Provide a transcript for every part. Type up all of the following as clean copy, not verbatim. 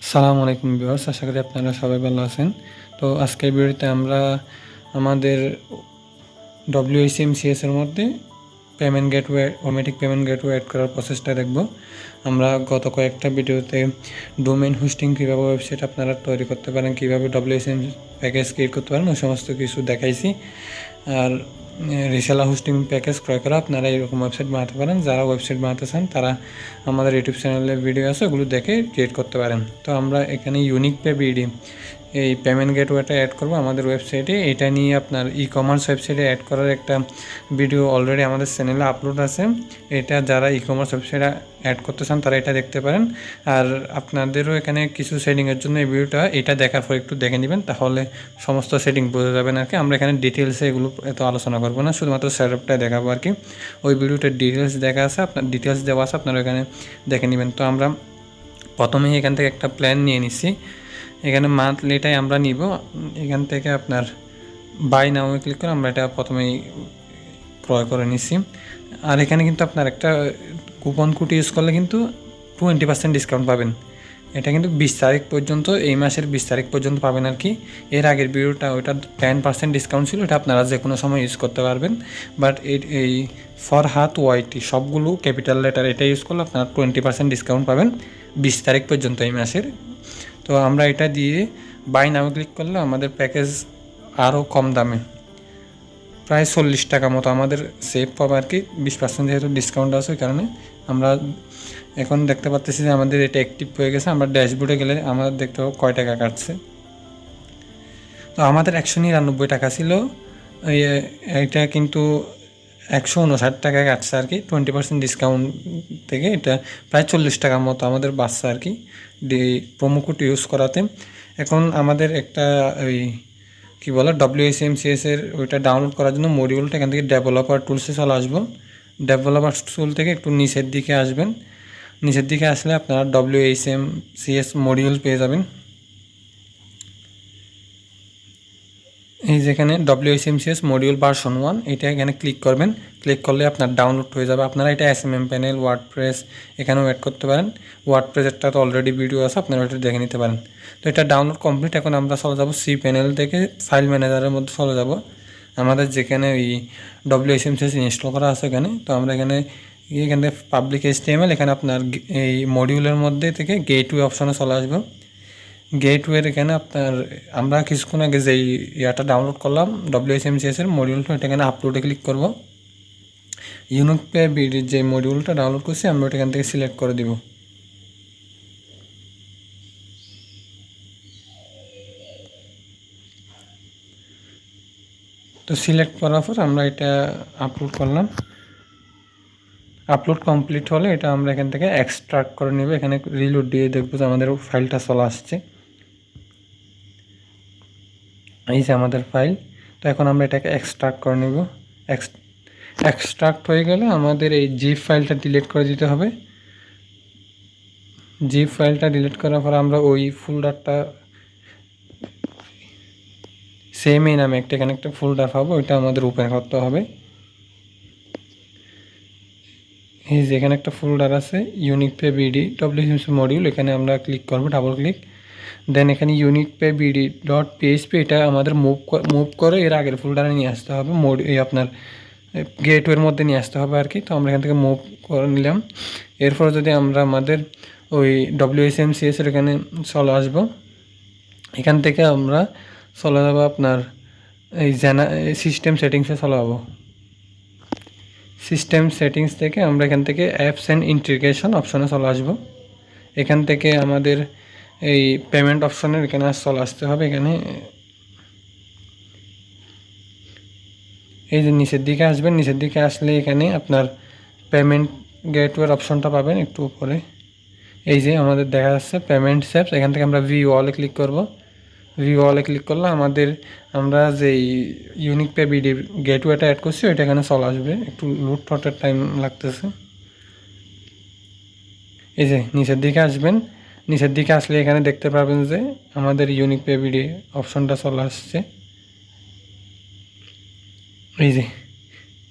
আসসালামু আলাইকুম ভিউয়ার্স, আশা করি আপনারা সবাই ভালো আছেন। তো আজকের ভিডিওতে আমরা আমাদের WSMCS এর মধ্যে payment gateway automatic payment gateway add করার প্রসেসটা দেখব। আমরা গত কয়েকটা ভিডিওতে ডোমেইন হোস্টিং কীভাবে ওয়েবসাইট আপনারা তৈরি করতে পারেন, কীভাবে WSM প্যাকেজ ক্রিয়েট করতে পারেন, ওই সমস্ত কিছু দেখাইছি। আর রিসেলার হোস্টিং প্যাকেজ ক্রয় করা আপনারা এরকম ওয়েবসাইট বানাতে পারেন। যারা ওয়েবসাইট বানাতে চান তারা আমাদের ইউটিউব চ্যানেলে ভিডিও আছে, ওগুলো দেখে ক্রিয়েট করতে পারেন। তো আমরা এখানে ইউনিক পে বিডি এই পেমেন্ট গেটওয়েটা অ্যাড করব আমাদের ওয়েবসাইটে। এটা নিয়ে আপনার ই কমার্স ওয়েবসাইটে অ্যাড করার একটা ভিডিও অলরেডি আমাদের চ্যানেলে আপলোড আছে। এটা যারা ই কমার্স ওয়েবসাইটে অ্যাড করতে চান তারা এটা দেখতে পারেন। আর আপনাদেরও এখানে কিছু সেটিংয়ের জন্য এই ভিডিওটা এটা দেখার পর একটু দেখে নেবেন, তাহলে সমস্ত সেটিং বোঝা যাবেন আর কি। আমরা এখানে ডিটেলসে এগুলো এত আলোচনা করবো না, শুধুমাত্র সেটআপটা দেখাবো আর কি। ওই ভিডিওটার ডিটেলস দেখা আছে, আপনার ডিটেলস দেওয়া আছে, আপনারা এখানে দেখে নেবেন। তো আমরা প্রথমেই এখান থেকে একটা প্ল্যান নিয়ে নিচ্ছি। এখানে মান্থলিটাই আমরা নিব। এখান থেকে আপনার বাই নাও ক্লিক করে আমরা এটা প্রথমেই ক্রয় করে নিচ্ছি। আর এখানে কিন্তু আপনার একটা কুপন কোড ইউজ করলে কিন্তু 20% ডিসকাউন্ট পাবেন। এটা কিন্তু 20 তারিখ পর্যন্ত, এই মাসের 20 তারিখ পর্যন্ত পাবেন আর কি। এর আগের ভিডিওটা ওইটা 10% ডিসকাউন্ট ছিল, এটা আপনারা যে কোনো সময় ইউজ করতে পারবেন। বাট এই ফরহাদ ওয়াইটি সবগুলো ক্যাপিটাল লেটার এটা ইউজ করলে আপনারা 20% ডিসকাউন্ট পাবেন 20 তারিখ পর্যন্ত এই মাসের। তো আমরা এটা দিয়ে বাই নামে ক্লিক করলে আমাদের প্যাকেজ আরও কম দামে প্রায় 40 টাকা মতো আমাদের সেভ পাবে আর কি। 20% যেহেতু ডিসকাউন্ট আছে ওই কারণে আমরা এখন দেখতে পাচ্ছি যে আমাদের এটা অ্যাক্টিভ হয়ে গেছে। আমরা ড্যাশবোর্ডে গেলে আমরা দেখতে পাবো কয় টাকা কাটছে। তো আমাদের 199 টাকা ছিল, এটা কিন্তু 159 টাকা কাটছে আর কি। 20% ডিসকাউন্ট থেকে এটা প্রায় 40 টাকার মতো আমাদের বাঁচছে আর কি প্রোমো কোড ইউজ করাতে। এখন আমাদের একটা ওই কী বলে WSMCS এর ওইটা ডাউনলোড করার জন্য মডিউলটা এখান থেকে ডেভেলপার টুলসে চলে আসবো। ডেভেলপার টুল থেকে একটু নিচের দিকে আসবেন। নিচের দিকে আসলে আপনারা WSMCS মডিউল পেয়ে যাবেন। এই যেখানে WSMCS মডিউল ভার্সন 1 এটা এখানে ক্লিক করবেন। ক্লিক করলে আপনার ডাউনলোড হয়ে যাবে। আপনারা এটা SMM প্যানেল, ওয়ার্ডপ্রেস এখানেও অ্যাড করতে পারেন। ওয়ার্ডপ্রেসেরটা তো অলরেডি ভিডিও আছে, আপনারা ওটা দেখে নিতে পারেন। তো এটা ডাউনলোড কমপ্লিট। এখন আমরা চলে যাব সি প্যানেল থেকে ফাইল ম্যানেজারের মধ্যে চলে যাব, আমাদের যেখানে ওই WSMCS ইনস্টল করা আছে এখানে। তো আমরা এখানে পাবলিক HTML, এখানে আপনার এই মডিউলের মধ্যে থেকে গেটওয়ে অপশনে চলে আসবো। গেটওয়ের এখানে আপনার আমরা কিছুক্ষণ আগে যেই ইয়াটা ডাউনলোড করলাম WSMCS এর মডিউলটা, এটা এখানে আপলোডে ক্লিক করব। ইউনিক পে বিডির যে মডিউলটা ডাউনলোড করছি আমরা ওটা এখান থেকে সিলেক্ট করে দিব। তো সিলেক্ট করার পর আমরা এটা আপলোড করলাম। আপলোড কমপ্লিট হলে এটা আমরা এখান থেকে এক্সট্রাক্ট করে নেব। এখানে রিলোড দিয়ে দেখবো যে আমাদের ফাইলটা চলে আসছে। এই যে আমাদের ফাইল। তো এখন আমরা এটাকে এক্সট্রাক্ট করে নেব। এক্সট্রাক্ট হয়ে গেলে আমাদের এই জিপ ফাইলটা ডিলিট করে দিতে হবে। জিপ ফাইলটা ডিলিট করার পর আমরা ওই ফোল্ডারটা সেম এই নামে এখানে একটা ফোল্ডার পাবো, ওইটা আমাদের ওপেন করতে হবে। এই যে এখানে একটা ফোল্ডার আছে unique pay BD WSMCS module, এখানে আমরা ক্লিক করবো, ডাবল ক্লিক। দেন এখানে ইউনিক পে বিডি .php এটা আমাদের মুভ করে এর আগের ফোল্ডারে নিয়ে আসতে হবে, এই আপনার গেটওয়ের মধ্যে নিয়ে আসতে হবে আর কি। তো আমরা এখান থেকে মুভ করে নিলাম। এরপর যদি আমরা আমাদের ওই WSMCS এর এখানে চলে আসবো, এখান থেকে আমরা চলে যাবো আপনার এই সিস্টেম সেটিংসে চলে যাবো। সিস্টেম সেটিংস থেকে আমরা এখান থেকে অ্যাপস অ্যান্ড ইন্টিগ্রেশন অপশনে চলে আসবো। এখান থেকে আমাদের এই পেমেন্ট অপশনের এখানে চলে আসতে হবে। এখানে এই যে নিচের দিকে আসবেন, নিচের দিকে আসলে এখানে আপনার পেমেন্ট গেটওয়ের অপশনটা পাবেন একটু উপরে। এই যে আমাদের দেখা যাচ্ছে পেমেন্ট অ্যাপস, এখান থেকে আমরা ভিউ অলে ক্লিক করব। ভিউ অলে ক্লিক করলে আমরা যেই ইউনিক পে বিডির গেটওয়েটা অ্যাড করছি ওইটা এখানে চলে আসবে। একটু লুট ফটের টাইম লাগতেছে। এই যে নিচের দিকে আসবেন, নিচের দিকে আসলে এখানে দেখতে পাবেন যে আমাদের ইউনিক পে বিডি অপশনটা চলে আসছে। এই যে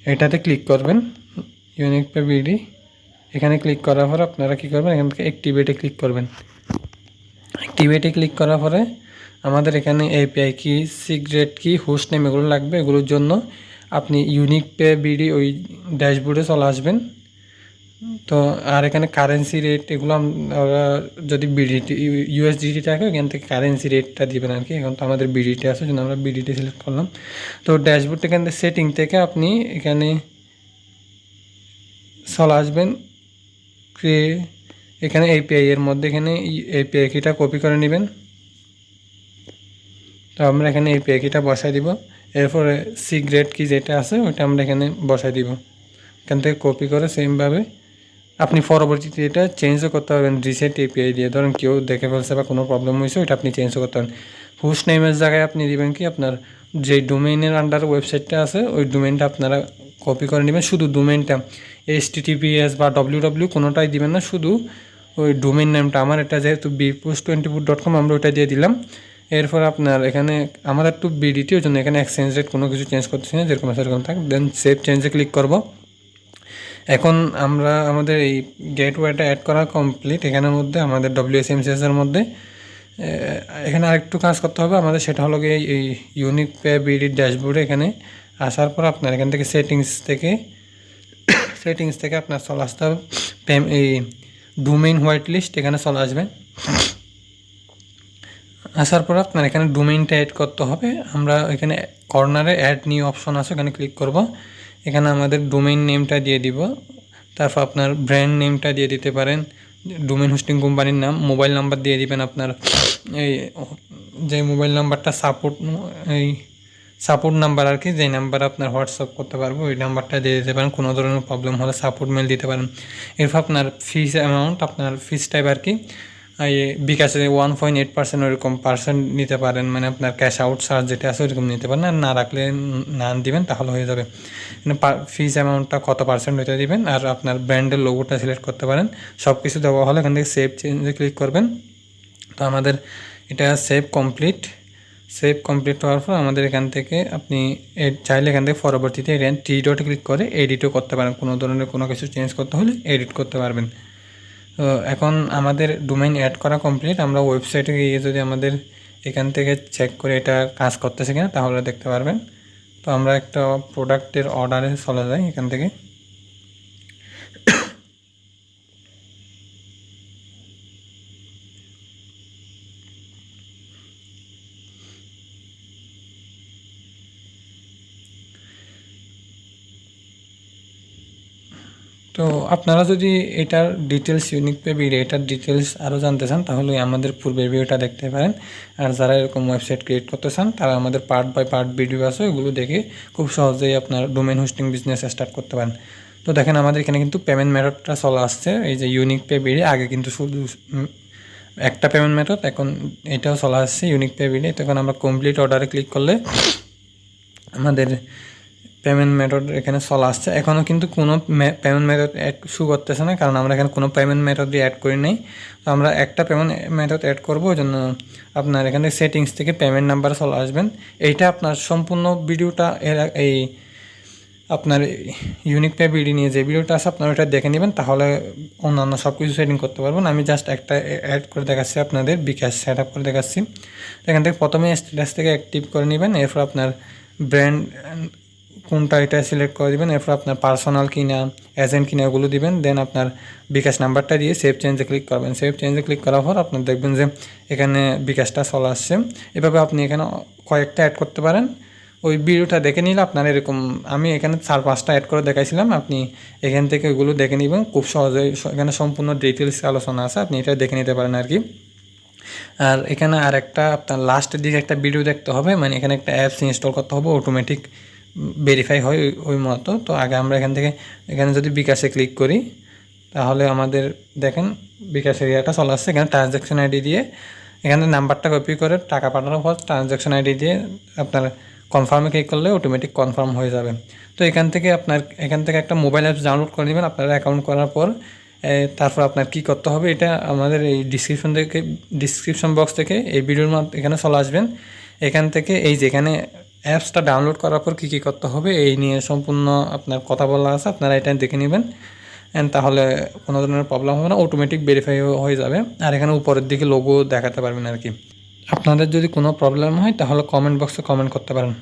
এটাতে ক্লিক করবেন ইউনিক পে বিডি। এখানে ক্লিক করার পর আপনারা কী করবেন, এখান থেকে অ্যাক্টিভেটে ক্লিক করবেন। টিবেটে ক্লিক করার পরে আমাদের এখানে এপিআই কি, সিক্রেট কি, হোস্ট নেম এগুলো লাগবে। এগুলোর জন্য আপনি ইউনিক পে বিডি ওই ড্যাশবোর্ডে চলে আসবেন। তো আর এখানে কারেন্সি রেট এগুলো আমরা যদি বিডিটি ইউএসডিটি থাকে এখান থেকে কারেন্সি রেটটা দিবেন আর কি। এখন তো আমাদের বিডিটি আছে, জন্য আমরা বিডিটি সিলেক্ট করলাম। তো ড্যাশবোর্ড এখান থেকে সেটিং থেকে আপনি এখানে চলে আসবেন। এখানে এপিআই এর মধ্যে এখানে এপিআই কিটা কপি করে নেবেন। তো আমরা এখানে এপিআই কিটা বসাই দিব। এরপরে সিক্রেট কি যেটা আছে ওইটা আমরা এখানে বসাই দিব। এখান থেকে কপি করে সেমভাবে আপনি পরবর্তীতে এটা চেঞ্জও করতে পারবেন রিসেট এপিআই দিয়ে। ধরেন কেউ দেখে ফেলছে বা কোনো প্রবলেম হয়েছে ওইটা আপনি চেঞ্জও করতে পারেন। হোস্ট নেমের জায়গায় আপনি দিবেন কি আপনার যে ডোমেইনের আন্ডার ওয়েবসাইটটা আছে ওই ডোমেইনটা আপনারা কপি করে নেবেন। শুধু ডোমেইনটা HTTPS বা www কোনোটাই দিবেন না, শুধু ওই ডোমেইন নেমটা। আমার এটা যেহেতু bpost24.com আমরা ওইটা দিয়ে দিলাম। এরপর আপনার এখানে আমাদের একটু বিডিটি ওই জন্য এখানে এক্সচেঞ্জ রেট কোনো কিছু চেঞ্জ করতেছি না, যেরকম সেরকম থাক। দেন সেভ চেঞ্জে ক্লিক করব। এখন আমরা আমাদের এই গেটওয়েটা অ্যাড করা কমপ্লিট। এখানের মধ্যে আমাদের WSMCS এর মধ্যে এখানে আরেকটু কাজ করতে হবে আমাদের, সেটা হলো এই ইউনিক পে বিডি ড্যাশবোর্ডে এখানে আসার পর আপনার এখান থেকে সেটিংস থেকে আপনার চলে আসতে হবে এই ডোমেইন হোয়াইট লিস্ট, এখানে চলে আসবেন। আসার পর আপনার এখানে ডোমেইনটা অ্যাড করতে হবে। আমরা এখানে কর্নারে অ্যাড নিউ অপশন আছে, এখানে ক্লিক করব। এখানে আমাদের ডোমেইন নেমটা দিয়ে দিব। তারপর আপনার ব্র্যান্ড নেমটা দিয়ে দিতে পারেন, ডোমেইন হোস্টিং কোম্পানির নাম। মোবাইল নাম্বার দিয়ে দিবেন আপনার এই যে মোবাইল নাম্বারটা সাপোর্ট নাম্বার আর কি, যেই নাম্বার আপনার হোয়াটসঅ্যাপ করতে পারবো ওই নাম্বারটা দিয়ে দিতে পারেন। কোনো ধরনের প্রবলেম হলে সাপোর্ট মেল দিতে পারেন। এরপর আপনার ফিস অ্যামাউন্ট, আপনার ফিস টাইপ আর কি বিকাশে 1.8% ওইরকম পার্সেন্ট নিতে পারেন, মানে আপনার ক্যাশ আউট চার্জ যেটা আছে ওইরকম নিতে পারেন। আর না রাখলে না দিবেন তাহলে হয়ে যাবে। ফিস অ্যামাউন্টটা কত পার্সেন্ট ওইটা দিবেন। আর আপনার ব্র্যান্ডের লোগোটা সিলেক্ট করতে পারেন। সব কিছু দেওয়া হলে এখান থেকে সেভ চেঞ্জে ক্লিক করবেন। তো আমাদের এটা সেভ কমপ্লিট হওয়ার পর আমাদের এখান থেকে আপনি চাইলে এখান থেকে পরবর্তীতে থ্রি ডটে ক্লিক করে এডিটও করতে পারেন। কোনো ধরনের কোনো কিছু চেঞ্জ করতে হলে এডিট করতে পারবেন। তো এখন আমাদের ডোমেইন অ্যাড করা কমপ্লিট। আমরা ওয়েবসাইটে গিয়ে যদি আমাদের এখান থেকে চেক করে এটা কাজ করতেছে কিনা তাহলে দেখতে পারবেন। তো আমরা একটা প্রোডাক্টের অর্ডারে চলে যাই এখান থেকে। তো আপনারা যদি এটার ডিটেলস ইউনিক পে বিডি এটার ডিটেলস আরও জানতে চান তাহলে আমাদের পূর্বের ভিডিওটা দেখতে পারেন। আর যারা এরকম ওয়েবসাইট ক্রিয়েট করতে চান তারা আমাদের পার্ট বাই পার্ট ভিডিও আছে, ওগুলো দেখে খুব সহজেই আপনার ডোমেইন হোস্টিং বিজনেস স্টার্ট করতে পারেন। তো দেখেন আমাদের এখানে কিন্তু পেমেন্ট মেথডটা চলে আসছে, এই যে ইউনিক পে বিডি। আগে কিন্তু শুধু একটা পেমেন্ট মেথড, এখন এটাও চলে আসছে ইউনিক পে বিডি। তখন আমরা কমপ্লিট অর্ডারে ক্লিক করলে আমাদের পেমেন্ট মেথড এখানে চলে আসছে। এখনও কিন্তু কোনো পেমেন্ট মেথড অ্যাড শু করতেছে না, কারণ আমরা এখানে কোনো পেমেন্ট মেথডই অ্যাড করি নাই। তো আমরা একটা পেমেন্ট মেথড অ্যাড করবো, ওই জন্য আপনার এখানে সেটিংস থেকে পেমেন্ট নাম্বার চলে আসবেন। এইটা আপনার সম্পূর্ণ ভিডিওটা এই আপনার ইউনিক পে বিডি নিয়ে যে ভিডিওটা আছে আপনারা ওটা দেখে নেবেন, তাহলে অন্যান্য সব কিছু সেটিং করতে পারবেন। আমি জাস্ট একটা অ্যাড করে দেখাচ্ছি আপনাদের, বিকাশ সেট আপ করে দেখাচ্ছি। এখান থেকে প্রথমে স্ট্যাটাস থেকে অ্যাক্টিভ করে নেবেন। এরপর আপনার ব্র্যান্ড কোনটা এটা সিলেক্ট করে দেবেন। এরপর আপনার পার্সোনাল কিনা এজেন্ট কিনা ওগুলো দিবেন। দেন আপনার বিকাশ নাম্বারটা দিয়ে সেভ চেঞ্জে ক্লিক করবেন। সেভ চেঞ্জে ক্লিক করার পর আপনার দেখবেন যে এখানে বিকাশটা চলে আসছে। এভাবে আপনি এখানে কয়েকটা অ্যাড করতে পারেন। ওই ভিডিওটা দেখে নিলে আপনার এরকম, আমি এখানে 4-5টা অ্যাড করে দেখাইছিলাম, আপনি এখান থেকে ওইগুলো দেখে নেবেন। খুব সহজেই এখানে সম্পূর্ণ ডিটেলস আলোচনা আছে, আপনি এটা দেখে নিতে পারেন আর কি। আর এখানে আর একটা আপনার লাস্টের দিকে একটা ভিডিও দেখতে হবে, মানে এখানে একটা অ্যাপস ইনস্টল করতে হবে, অটোমেটিক ভেরিফাই হয় ওই মতো। তো আগে আমরা এখানে যদি বিকাশে ক্লিক করি তাহলে আমাদের দেখেন বিকাশ এরিয়াটা চলে আসছে। এখানে ট্রানজ্যাকশন আইডি দিয়ে এখানে নাম্বারটা কপি করে টাকা পাঠানোর পর ট্রানজ্যাকশন আইডি দিয়ে আপনার কনফার্মে ক্লিক করলে অটোমেটিক কনফার্ম হয়ে যাবে। তো এখান থেকে একটা মোবাইল অ্যাপস ডাউনলোড করে নেবেন আপনার অ্যাকাউন্ট করার পর। তারপর আপনার কি করতে হবে এটা আমাদের এই ডিসক্রিপশন বক্স থেকে এই ভিডিওর এখানে চলে আসবেন। এখান থেকে এই যেখানে অ্যাপসটা ডাউনলোড করার পর কী করতে হবে এই নিয়ে সম্পূর্ণ আপনার কথা বলা আছে, আপনারা এটা দেখে নেবেন। অ্যান্ড তাহলে কোনো ধরনের প্রবলেম হবে না, অটোমেটিক ভেরিফাই হয়ে যাবে। আর এখানে উপরের দিকে লোগো দেখাতে পারবেন আর কি। আপনাদের যদি কোনো প্রবলেম হয় তাহলে কমেন্ট বক্সে কমেন্ট করতে পারেন।